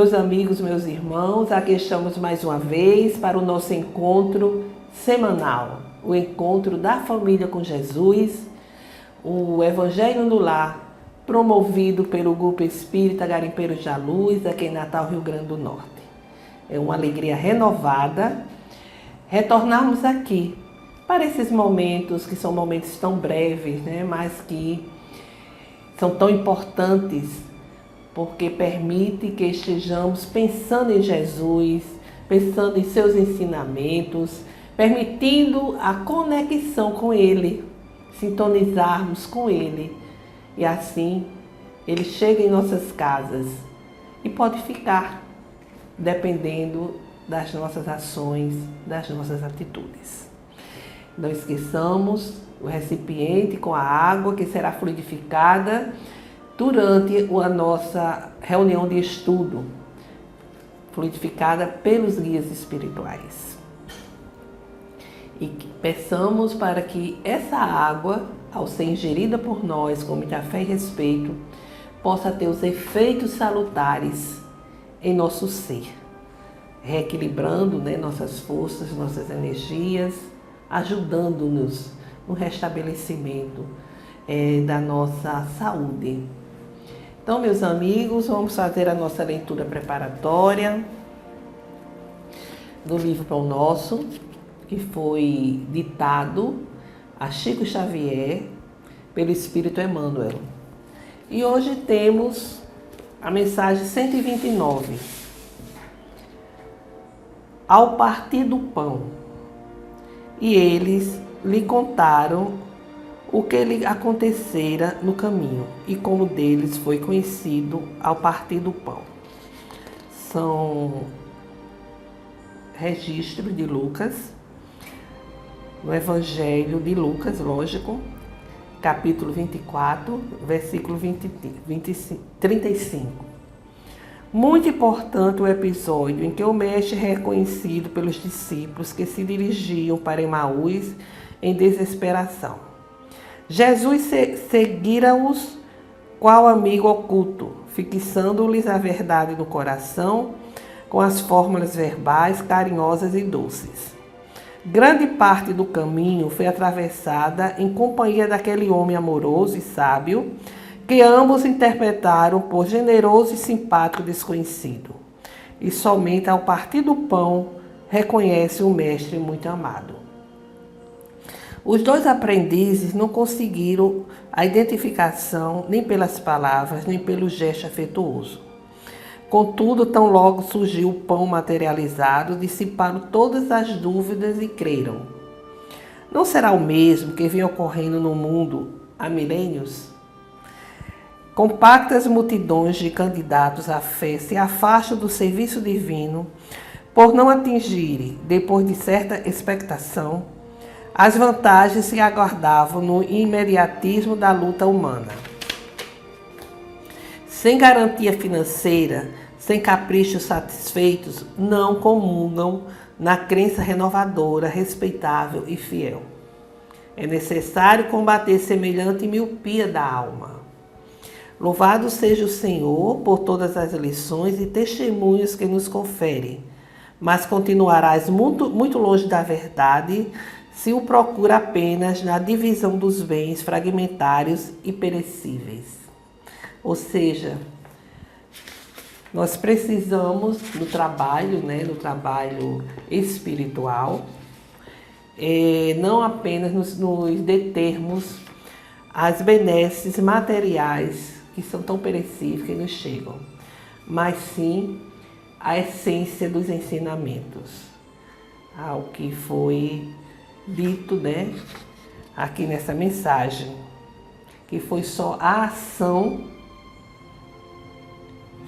Meus amigos, meus irmãos, aqui estamos mais uma vez para o nosso encontro semanal, o encontro da família com Jesus, o Evangelho no Lar, promovido pelo Grupo Espírita Garimpeiros da Luz, aqui em Natal, Rio Grande do Norte. É uma alegria renovada retornarmos aqui para esses momentos que são momentos tão breves, mas que são tão importantes, porque permite que estejamos pensando em Jesus, pensando em seus ensinamentos, permitindo a conexão com Ele, sintonizarmos com Ele. E assim, Ele chega em nossas casas e pode ficar, dependendo das nossas ações, das nossas atitudes. Não esqueçamos o recipiente com a água que será fluidificada durante a nossa reunião de estudo, fluidificada pelos guias espirituais. E peçamos para que essa água, ao ser ingerida por nós com muita fé e respeito, possa ter os efeitos salutares em nosso ser, reequilibrando nossas forças, nossas energias, ajudando-nos no restabelecimento da nossa saúde. Então, meus amigos, vamos fazer a nossa leitura preparatória do livro Pão Nosso, que foi ditado a Chico Xavier pelo Espírito Emmanuel. E hoje temos a mensagem 129. Ao partir do pão, e eles lhe contaram o que lhe acontecera no caminho e como deles foi conhecido ao partir do pão. São registros de Lucas, no Evangelho de Lucas, lógico, capítulo 24, versículo 35. Muito importante o episódio em que o mestre é reconhecido pelos discípulos que se dirigiam para Emaús em desesperação. Jesus seguira-os qual amigo oculto, fixando-lhes a verdade no coração com as fórmulas verbais carinhosas e doces. Grande parte do caminho foi atravessada em companhia daquele homem amoroso e sábio que ambos interpretaram por generoso e simpático desconhecido. E somente ao partir do pão reconhece o mestre muito amado. Os dois aprendizes não conseguiram a identificação nem pelas palavras, nem pelo gesto afetuoso. Contudo, tão logo surgiu o pão materializado, dissiparam todas as dúvidas e creram. Não será o mesmo que vem ocorrendo no mundo há milênios? Compactas multidões de candidatos à fé se afastam do serviço divino por não atingirem, depois de certa expectação, as vantagens que aguardavam no imediatismo da luta humana. Sem garantia financeira, sem caprichos satisfeitos, não comungam na crença renovadora, respeitável e fiel. É necessário combater semelhante miopia da alma. Louvado seja o Senhor por todas as lições e testemunhos que nos confere, mas continuarás muito longe da verdade se o procura apenas na divisão dos bens fragmentários e perecíveis. Ou seja, nós precisamos do trabalho, do trabalho espiritual, não apenas nos determos às benesses materiais que são tão perecíveis que nos chegam, mas sim a essência dos ensinamentos, ao que foi dito, aqui nessa mensagem, que foi só a ação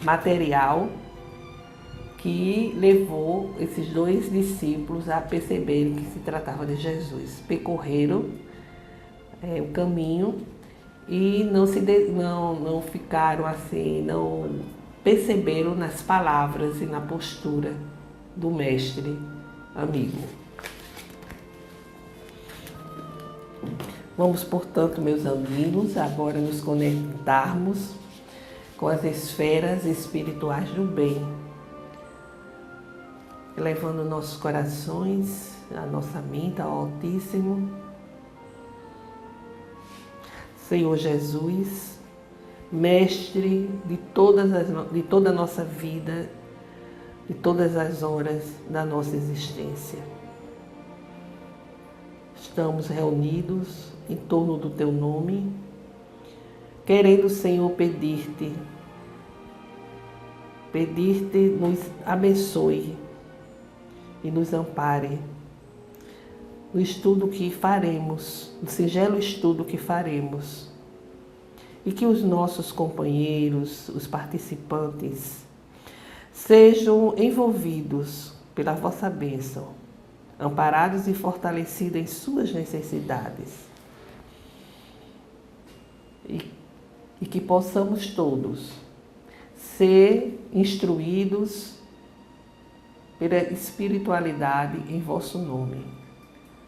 material que levou esses dois discípulos a perceberem que se tratava de Jesus. Percorreram o caminho e não ficaram assim, não perceberam nas palavras e na postura do mestre amigo. Vamos, portanto, meus amigos, agora nos conectarmos com as esferas espirituais do bem, elevando nossos corações, a nossa mente ao Altíssimo. Senhor Jesus, Mestre de toda a nossa vida, de todas as horas da nossa existência. Estamos reunidos em torno do Teu nome, querendo, Senhor, pedir-te nos abençoe e nos ampare no estudo que faremos, no singelo estudo que faremos, e que os nossos companheiros, os participantes, sejam envolvidos pela vossa bênção, amparados e fortalecidos em suas necessidades, e que possamos todos ser instruídos pela espiritualidade em vosso nome,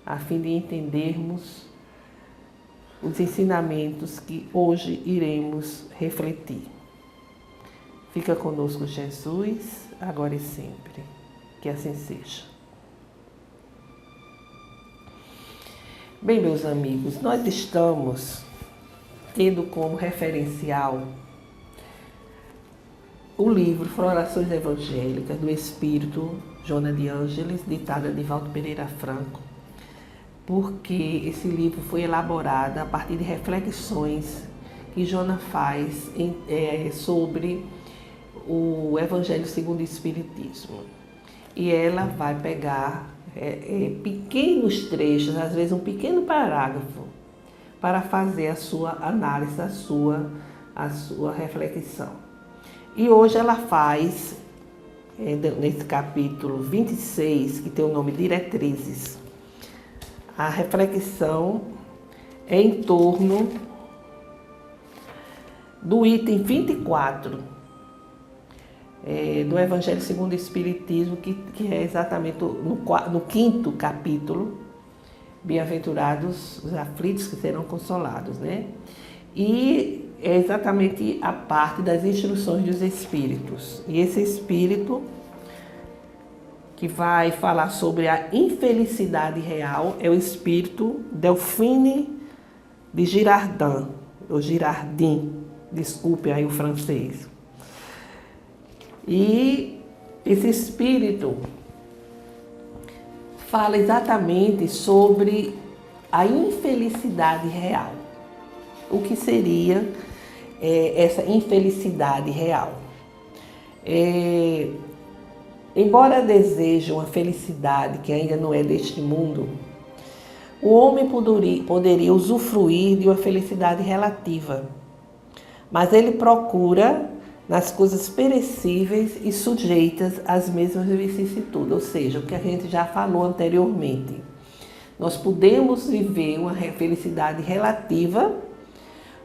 a fim de entendermos os ensinamentos que hoje iremos refletir. Fica conosco, Jesus, agora e sempre. Que assim seja. Bem, meus amigos, nós estamos tendo como referencial o livro Florações Evangélicas do Espírito Joana de Ângeles, ditada de Valdo Pereira Franco, porque esse livro foi elaborado a partir de reflexões que Joana faz sobre o Evangelho segundo o Espiritismo. E ela vai pegar pequenos trechos, às vezes um pequeno parágrafo, para fazer a sua análise, a sua reflexão. E hoje ela faz, nesse capítulo 26, que tem o nome Diretrizes, a reflexão é em torno do item 24 do Evangelho segundo o Espiritismo, que é exatamente no 5º capítulo, Bem-aventurados os aflitos que serão consolados, né? E é exatamente a parte das instruções dos Espíritos. E esse Espírito que vai falar sobre a infelicidade real é o Espírito Delphine de Girardin, ou Girardin, desculpe aí o francês. E esse Espírito fala exatamente sobre a infelicidade real. O que seria essa infelicidade real? Embora deseje uma felicidade que ainda não é deste mundo, o homem poderia usufruir de uma felicidade relativa, mas ele procura nas coisas perecíveis e sujeitas às mesmas vicissitudes, ou seja, o que a gente já falou anteriormente. Nós podemos viver uma felicidade relativa,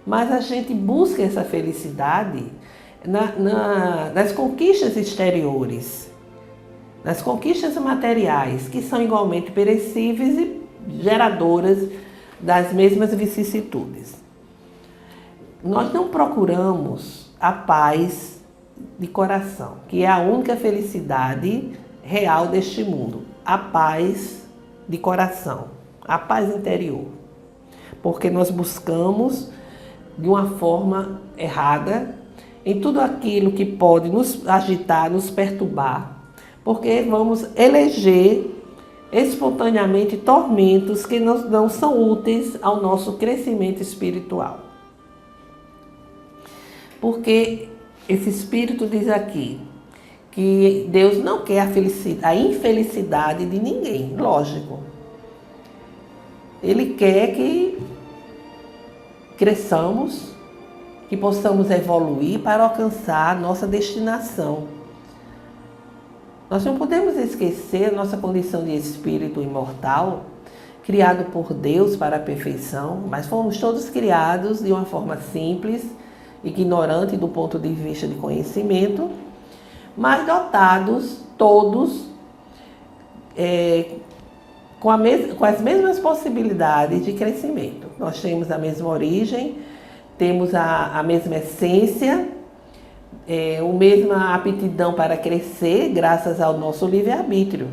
mas a gente busca essa felicidade nas conquistas exteriores, nas conquistas materiais, que são igualmente perecíveis e geradoras das mesmas vicissitudes. Nós não procuramos a paz de coração, que é a única felicidade real deste mundo, a paz de coração, a paz interior, porque nós buscamos de uma forma errada em tudo aquilo que pode nos agitar, nos perturbar, porque vamos eleger espontaneamente tormentos que não são úteis ao nosso crescimento espiritual. Porque esse Espírito diz aqui que Deus não quer a infelicidade de ninguém, lógico. Ele quer que cresçamos, que possamos evoluir para alcançar a nossa destinação. Nós não podemos esquecer a nossa condição de espírito imortal, criado por Deus para a perfeição, mas fomos todos criados de uma forma simples, ignorante do ponto de vista de conhecimento, mas dotados todos com as mesmas possibilidades de crescimento. Nós temos a mesma origem, temos a mesma essência, a mesma aptidão para crescer graças ao nosso livre-arbítrio,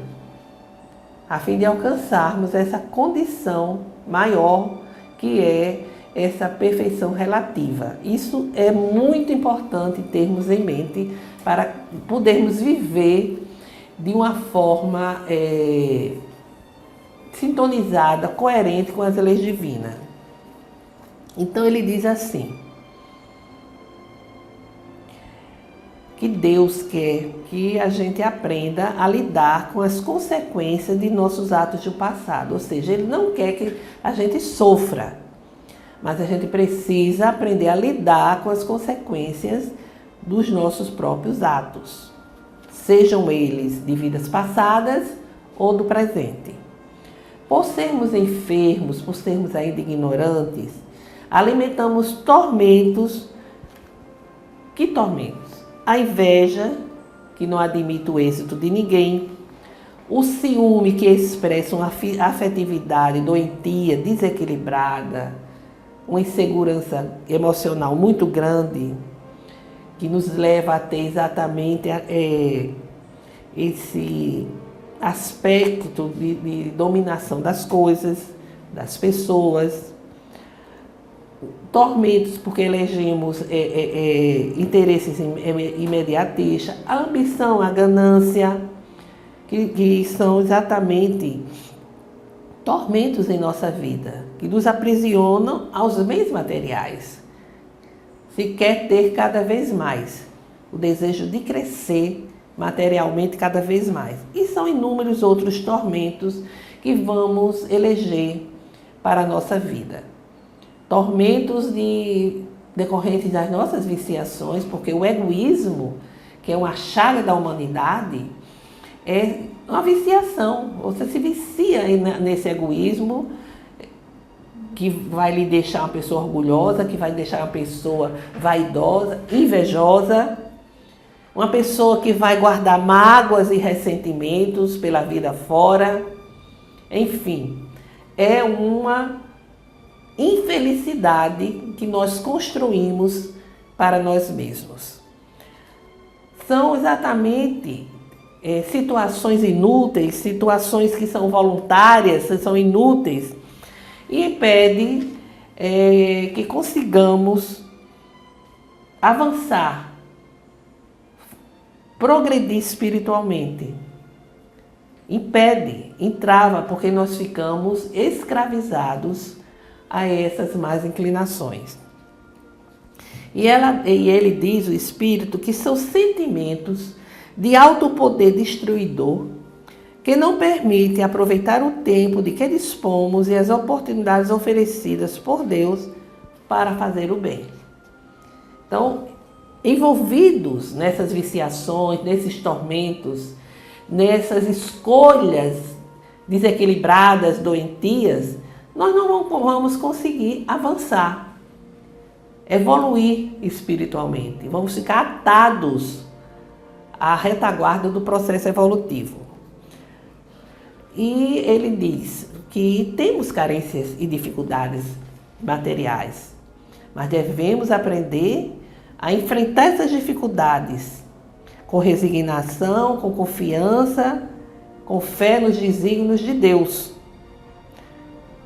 a fim de alcançarmos essa condição maior que é essa perfeição relativa. Isso é muito importante termos em mente para podermos viver de uma forma sintonizada, coerente com as leis divinas. Então ele diz assim, que Deus quer que a gente aprenda a lidar com as consequências de nossos atos do passado. Ou seja, Ele não quer que a gente sofra, mas a gente precisa aprender a lidar com as consequências dos nossos próprios atos, sejam eles de vidas passadas ou do presente. Por sermos enfermos, por sermos ainda ignorantes, alimentamos tormentos. Que tormentos? A inveja, que não admite o êxito de ninguém, o ciúme, que expressa uma afetividade doentia, desequilibrada, uma insegurança emocional muito grande, que nos leva a ter exatamente esse aspecto de dominação das coisas, das pessoas. Tormentos, porque elegemos interesses imediatistas, a ambição, a ganância, que são exatamente tormentos em nossa vida, que nos aprisionam aos bens materiais. Se quer ter cada vez mais, o desejo de crescer materialmente cada vez mais. E são inúmeros outros tormentos que vamos eleger para a nossa vida. Tormentos decorrentes das nossas viciações, porque o egoísmo, que é uma chaga da humanidade, é uma viciação. Você se vicia nesse egoísmo, que vai lhe deixar uma pessoa orgulhosa, que vai deixar uma pessoa vaidosa, invejosa, uma pessoa que vai guardar mágoas e ressentimentos pela vida fora. Enfim, é uma infelicidade que nós construímos para nós mesmos. São exatamente situações inúteis, situações que são voluntárias, são inúteis, e impede que consigamos avançar, progredir espiritualmente. Impede, entrava, porque nós ficamos escravizados a essas más inclinações. E ele diz, o Espírito, que são sentimentos de alto poder destruidor, que não permitem aproveitar o tempo de que dispomos e as oportunidades oferecidas por Deus para fazer o bem. Então, envolvidos nessas viciações, nesses tormentos, nessas escolhas desequilibradas, doentias, nós não vamos conseguir avançar, evoluir espiritualmente. Vamos ficar atados à retaguarda do processo evolutivo. E ele diz que temos carências e dificuldades materiais, mas devemos aprender a enfrentar essas dificuldades com resignação, com confiança, com fé nos desígnios de Deus,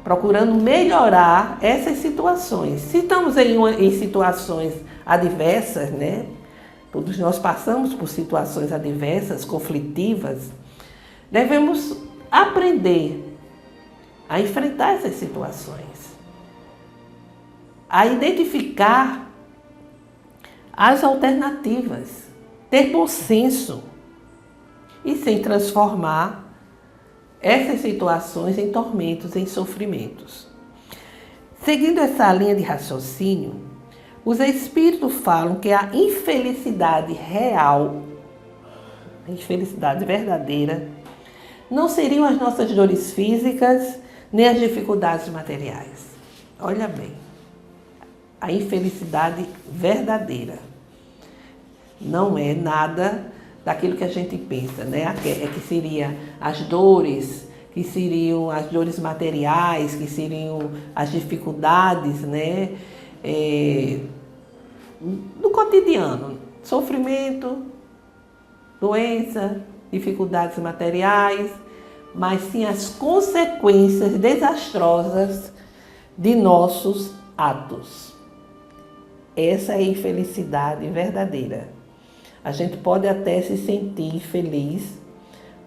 procurando melhorar essas situações. Se estamos em situações adversas, né? Todos nós passamos por situações adversas, conflitivas, devemos aprender a enfrentar essas situações, a identificar as alternativas, ter bom senso e sem transformar essas situações em tormentos, em sofrimentos. Seguindo essa linha de raciocínio, os espíritos falam que a infelicidade real, a infelicidade verdadeira, não seriam as nossas dores físicas nem as dificuldades materiais. Olha bem, a infelicidade verdadeira não é nada daquilo que a gente pensa, né? É que seria as dores, que seriam as dores materiais, que seriam as dificuldades, né? Do cotidiano. sofrimento, doença, dificuldades materiais, mas sim as consequências desastrosas de nossos atos. Essa é a infelicidade verdadeira. A gente pode até se sentir feliz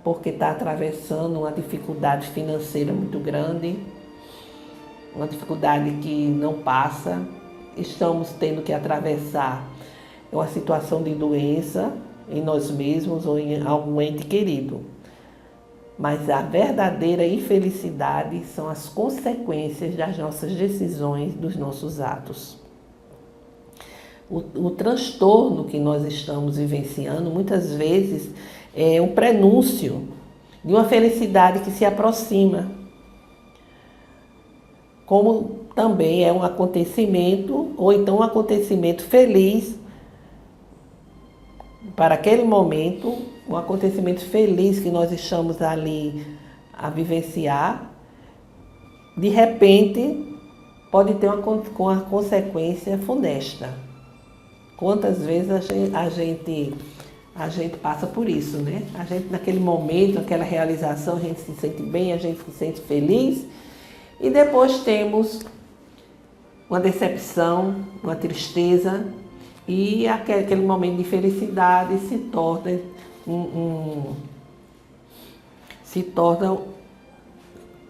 porque está atravessando uma dificuldade financeira muito grande, uma dificuldade que não passa. Estamos tendo que atravessar uma situação de doença em nós mesmos ou em algum ente querido. Mas a verdadeira infelicidade são as consequências das nossas decisões, dos nossos atos. O transtorno que nós estamos vivenciando muitas vezes é um prenúncio de uma felicidade que se aproxima, como também é um acontecimento, ou então um acontecimento feliz para aquele momento, um acontecimento feliz que nós estamos ali a vivenciar, de repente pode ter uma consequência funesta. Quantas vezes a gente passa por isso, né? A gente naquele momento, naquela realização, a gente se sente bem, a gente se sente feliz, e depois temos uma decepção, uma tristeza, e aquele momento de felicidade se torna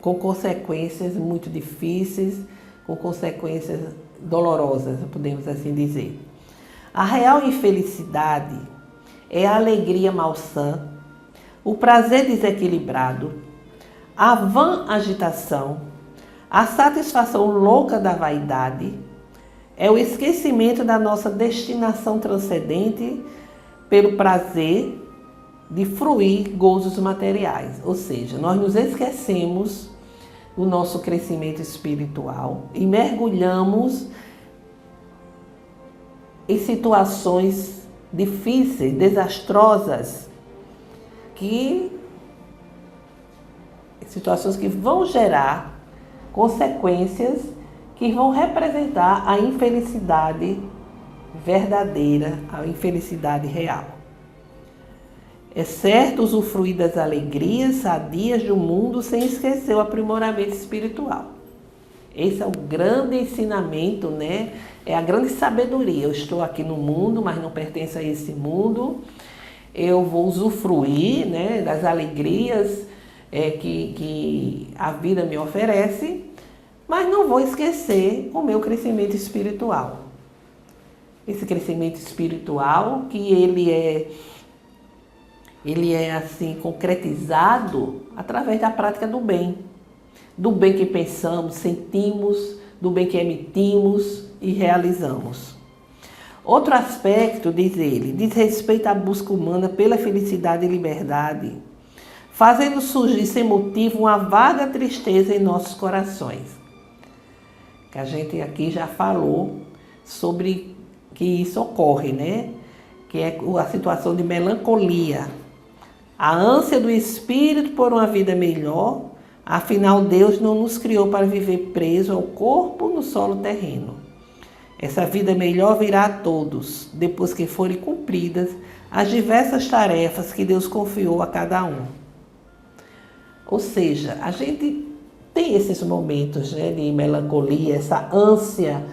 com consequências muito difíceis, com consequências dolorosas, podemos assim dizer. A real infelicidade é a alegria malsã, o prazer desequilibrado, a vã agitação, a satisfação louca da vaidade, é o esquecimento da nossa destinação transcendente pelo prazer de fruir gozos materiais. Ou seja, nós nos esquecemos do nosso crescimento espiritual e mergulhamos em situações difíceis, desastrosas, situações que vão gerar consequências que vão representar a infelicidade verdadeira, a infelicidade real. É certo usufruir das alegrias sadias do mundo sem esquecer o aprimoramento espiritual. Esse é o grande ensinamento, né? É a grande sabedoria. Eu estou aqui no mundo, mas não pertenço a esse mundo. Eu vou usufruir, né, das alegrias que a vida me oferece, mas não vou esquecer o meu crescimento espiritual. Esse crescimento espiritual que ele é assim concretizado através da prática do bem que pensamos, sentimos, do bem que emitimos e realizamos. Outro aspecto, diz ele, diz respeito à busca humana pela felicidade e liberdade, fazendo surgir sem motivo uma vaga tristeza em nossos corações. Que a gente aqui já falou sobre que isso ocorre, né? Que é a situação de melancolia, a ânsia do espírito por uma vida melhor. Afinal, Deus não nos criou para viver preso ao corpo no solo terreno. Essa vida melhor virá a todos, depois que forem cumpridas as diversas tarefas que Deus confiou a cada um. Ou seja, a gente tem esses momentos, né, de melancolia, essa ânsia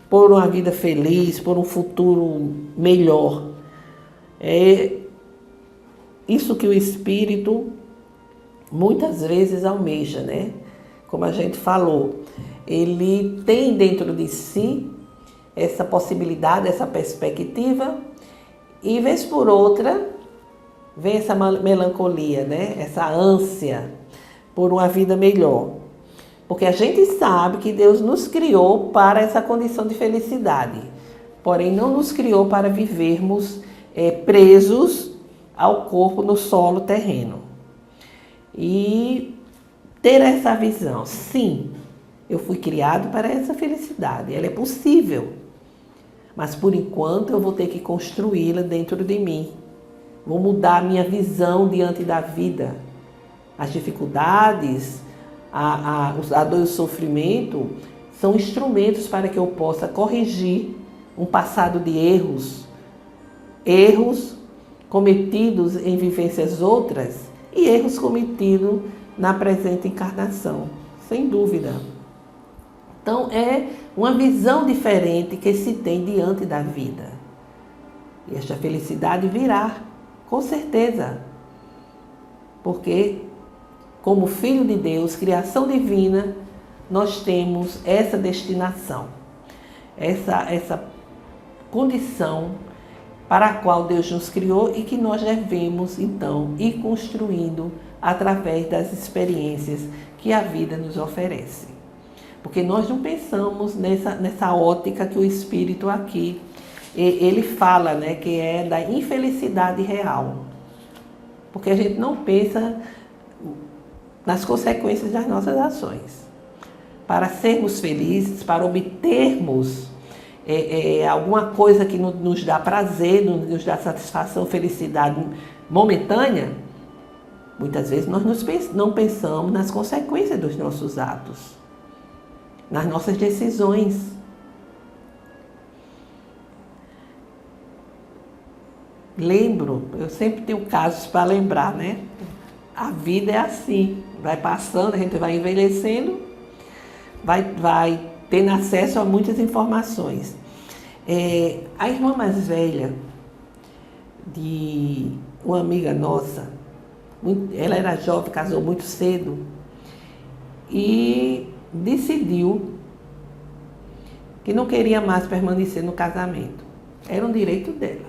por uma vida feliz, por um futuro melhor. É isso que o espírito muitas vezes almeja, né? Como a gente falou, ele tem dentro de si essa possibilidade, essa perspectiva, e vez por outra vem essa melancolia, né? Essa ânsia por uma vida melhor. Porque a gente sabe que Deus nos criou para essa condição de felicidade, porém não nos criou para vivermos presos ao corpo no solo terreno. E ter essa visão, sim, eu fui criado para essa felicidade, ela é possível, mas por enquanto eu vou ter que construí-la dentro de mim. Vou mudar a minha visão diante da vida. As dificuldades, a dor e o sofrimento são instrumentos para que eu possa corrigir um passado de erros cometidos em vivências outras e erros cometidos na presente encarnação, sem dúvida. Então, é uma visão diferente que se tem diante da vida. E esta felicidade virá, com certeza. Porque, como filho de Deus, criação divina, nós temos essa destinação, essa condição para a qual Deus nos criou e que nós devemos, então, ir construindo através das experiências que a vida nos oferece. Porque nós não pensamos nessa ótica que o Espírito aqui, ele fala, né, que é da infelicidade real. Porque a gente não pensa nas consequências das nossas ações. Para sermos felizes, para obtermos alguma coisa que nos dá prazer, nos dá satisfação, felicidade momentânea, muitas vezes nós não pensamos nas consequências dos nossos atos, nas nossas decisões. Eu sempre tenho casos para lembrar, né? A vida é assim, vai passando, a gente vai envelhecendo, vai tendo acesso a muitas informações. A irmã mais velha de uma amiga nossa, ela era jovem, casou muito cedo e decidiu que não queria mais permanecer no casamento. Era um direito dela,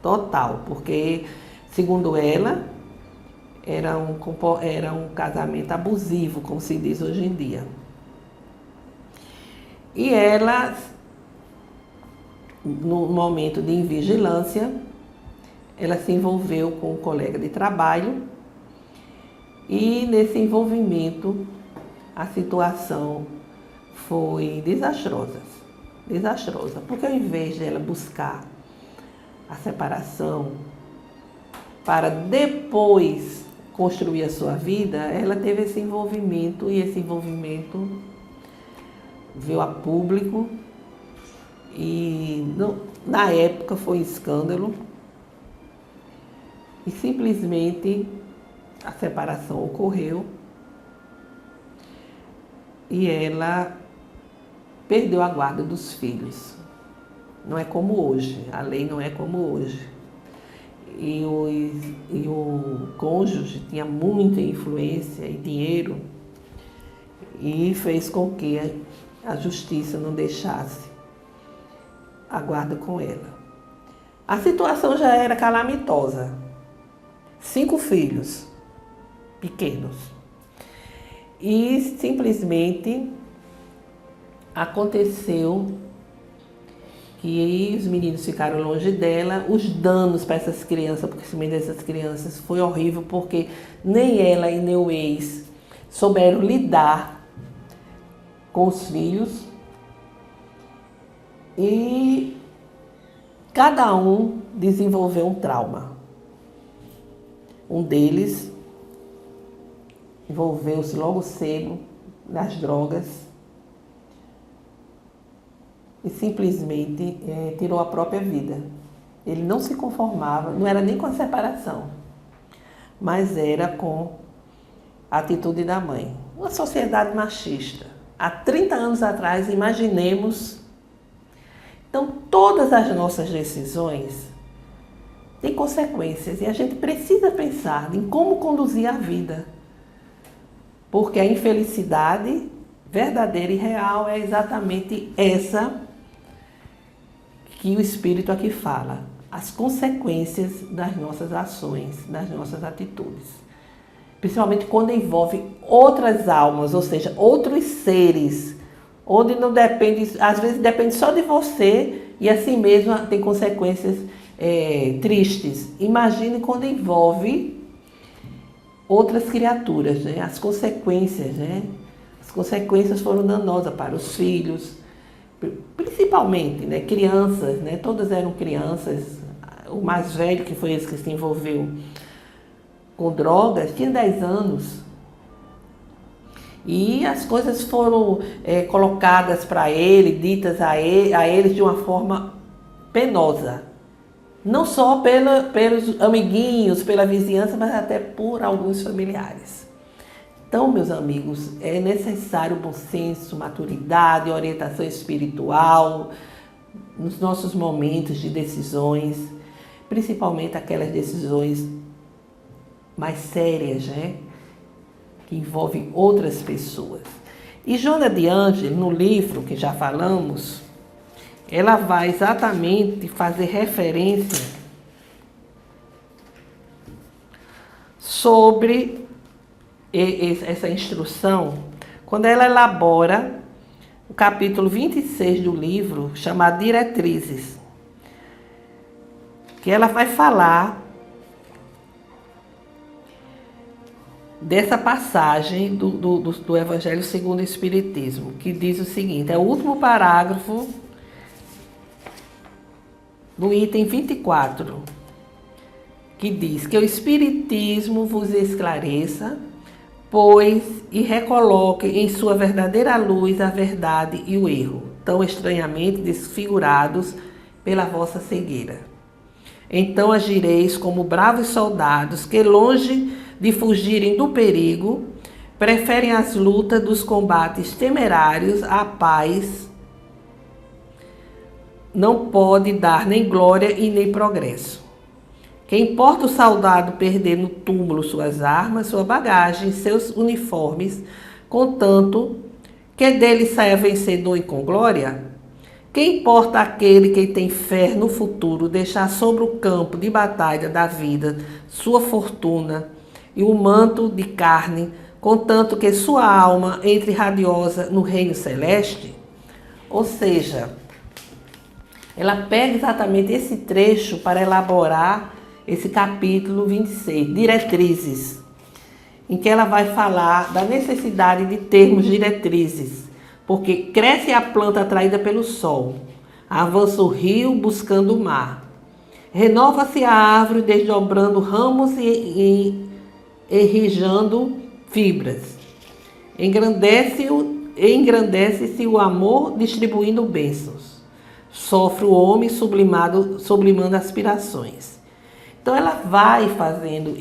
total, porque, segundo ela, era um casamento abusivo, como se diz hoje em dia. E ela, no momento de invigilância, ela se envolveu com um colega de trabalho e nesse envolvimento a situação foi desastrosa, porque ao invés dela buscar a separação para depois construir a sua vida, ela teve esse envolvimento e esse envolvimento veio a público e na época foi um escândalo e simplesmente a separação ocorreu e ela perdeu a guarda dos filhos. Não é como hoje, a lei não é como hoje. E o cônjuge tinha muita influência e dinheiro e fez com que a justiça não deixasse a guarda com ela. A situação já era calamitosa. 5 filhos pequenos. E simplesmente aconteceu que os meninos ficaram longe dela, os danos para essas crianças, porque o crescimento dessas crianças foi horrível, porque nem ela e nem o ex souberam lidar com os filhos e cada um desenvolveu um trauma. Um deles envolveu-se logo cedo nas drogas e simplesmente tirou a própria vida. Ele não se conformava, não era nem com a separação, mas era com a atitude da mãe. Uma sociedade machista. Há 30 anos atrás, imaginemos. Então, todas as nossas decisões têm consequências e a gente precisa pensar em como conduzir a vida. Porque a infelicidade verdadeira e real é exatamente essa que o Espírito aqui fala. As consequências das nossas ações, das nossas atitudes. Principalmente quando envolve outras almas, ou seja, outros seres, onde não depende, às vezes depende só de você e assim mesmo tem consequências tristes. Imagine quando envolve outras criaturas, né? As consequências, né? As consequências foram danosas para os filhos, principalmente, né? Crianças, né? Todas eram crianças. O mais velho, que foi esse que se envolveu com drogas, tinha 10 anos. E as coisas foram colocadas para ele, ditas a ele de uma forma penosa. Não só pelos amiguinhos, pela vizinhança, mas até por alguns familiares. Então, meus amigos, é necessário bom senso, maturidade, orientação espiritual nos nossos momentos de decisões, principalmente aquelas decisões mais sérias, né? Que envolvem outras pessoas. E Joana de Ângeles, no livro que já falamos, ela vai exatamente fazer referência sobre essa instrução, quando ela elabora o capítulo 26 do livro, chamado Diretrizes, que ela vai falar dessa passagem do Evangelho segundo o Espiritismo, que diz o seguinte, é o último parágrafo do item 24, que diz que o Espiritismo vos esclareça, pois e recoloque em sua verdadeira luz a verdade e o erro, tão estranhamente desfigurados pela vossa cegueira. Então agireis como bravos soldados que, longe de fugirem do perigo, preferem as lutas dos combates temerários à paz. Não pode dar nem glória e nem progresso. Que importa o soldado perder no túmulo suas armas, sua bagagem, seus uniformes, contanto que dele saia vencedor e com glória? Que importa aquele que tem fé no futuro deixar sobre o campo de batalha da vida sua fortuna e o manto de carne, contanto que sua alma entre radiosa no reino celeste? Ou seja, ela pega exatamente esse trecho para elaborar esse capítulo 26, Diretrizes, em que ela vai falar da necessidade de termos diretrizes, porque cresce a planta atraída pelo sol, avança o rio buscando o mar, renova-se a árvore desdobrando ramos e enrijando fibras, engrandece-se o amor distribuindo bênçãos, sofre o homem sublimando aspirações. Então ela vai fazendo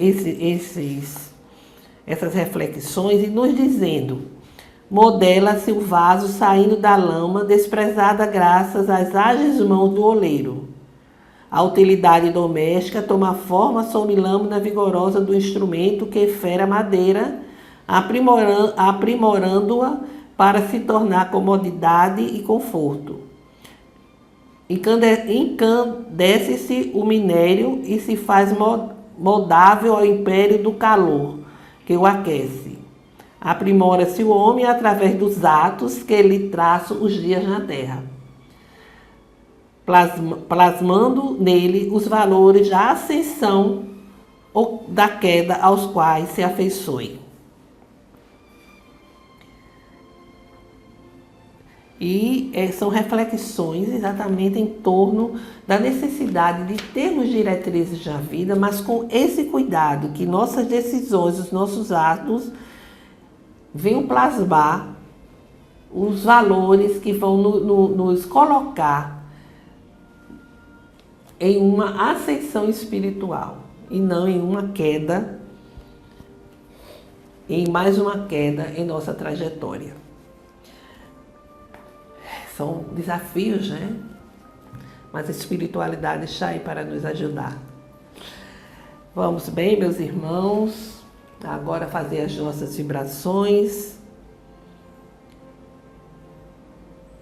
essas reflexões e nos dizendo: modela-se o vaso saindo da lama, desprezada graças às ágeis mãos do oleiro. A utilidade doméstica toma forma sob lâmina vigorosa do instrumento que fere a madeira, aprimorando-a para se tornar comodidade e conforto. Encandece-se o minério e se faz moldável ao império do calor, que o aquece. Aprimora-se o homem através dos atos que lhe traçam os dias na terra, plasmando nele os valores da ascensão ou da queda aos quais se afeiçoe. E são reflexões exatamente em torno da necessidade de termos diretrizes na vida, mas com esse cuidado que nossas decisões, os nossos atos venham plasmar os valores que vão nos colocar em uma ascensão espiritual e não em uma queda, em mais uma queda em nossa trajetória. São desafios, né? Mas a espiritualidade está aí para nos ajudar. Vamos bem, meus irmãos? Agora fazer as nossas vibrações,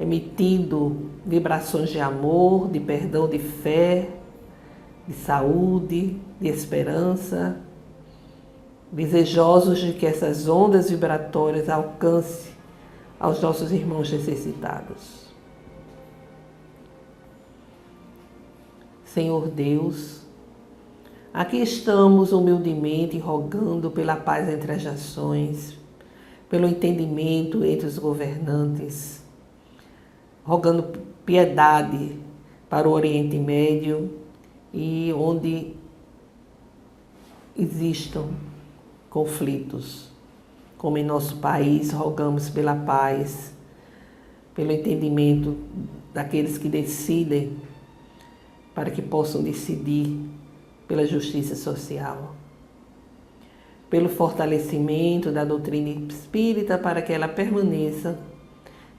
emitindo vibrações de amor, de perdão, de fé, de saúde, de esperança, desejosos de que essas ondas vibratórias alcancem aos nossos irmãos necessitados. Senhor Deus, aqui estamos humildemente rogando pela paz entre as nações, pelo entendimento entre os governantes, rogando piedade para o Oriente Médio e onde existam conflitos. como em nosso país, rogamos pela paz, pelo entendimento daqueles que decidem, para que possam decidir pela justiça social, pelo fortalecimento da doutrina espírita, para que ela permaneça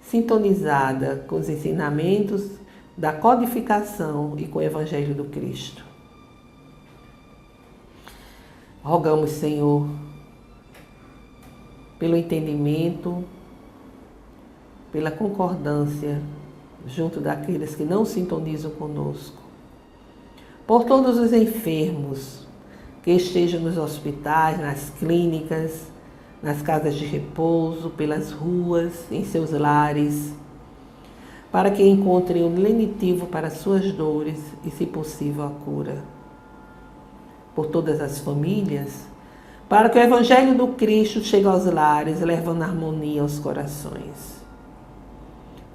sintonizada com os ensinamentos da codificação e com o Evangelho do Cristo. Rogamos, Senhor, pelo entendimento, pela concordância junto daqueles que não sintonizam conosco, por todos os enfermos que estejam nos hospitais, nas clínicas, nas casas de repouso, pelas ruas, em seus lares, para que encontrem o lenitivo para suas dores e, se possível, a cura. Por todas as famílias, para que o Evangelho do Cristo chegue aos lares, levando harmonia aos corações.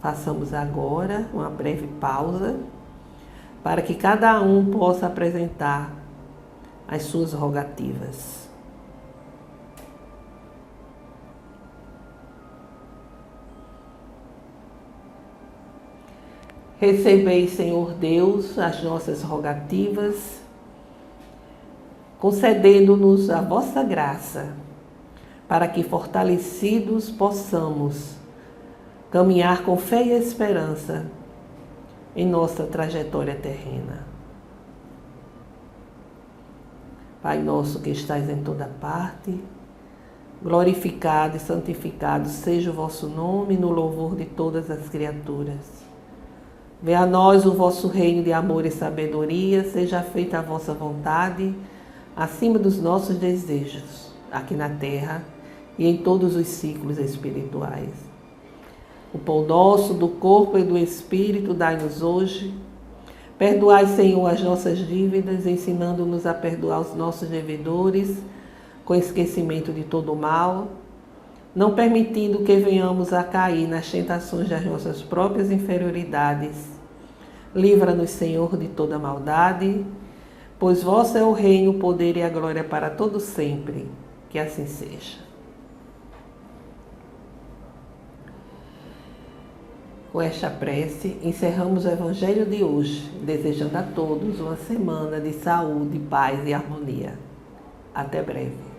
Façamos agora uma breve pausa, para que cada um possa apresentar as suas rogativas. Recebei, Senhor Deus, as nossas rogativas, concedendo-nos a vossa graça, para que, fortalecidos, possamos caminhar com fé e esperança em nossa trajetória terrena. Pai nosso que estais em toda parte, glorificado e santificado seja o vosso nome no louvor de todas as criaturas. Venha a nós o vosso reino de amor e sabedoria, seja feita a vossa vontade, acima dos nossos desejos, aqui na terra e em todos os ciclos espirituais. O pão nosso do corpo e do espírito dai-nos hoje. Perdoai, Senhor, as nossas dívidas, ensinando-nos a perdoar os nossos devedores, com esquecimento de todo o mal, não permitindo que venhamos a cair nas tentações das nossas próprias inferioridades. Livra-nos, Senhor, de toda maldade, pois vosso é o reino, o poder e a glória para todo sempre. Que assim seja. Com esta prece, encerramos o Evangelho de hoje, desejando a todos uma semana de saúde, paz e harmonia. Até breve.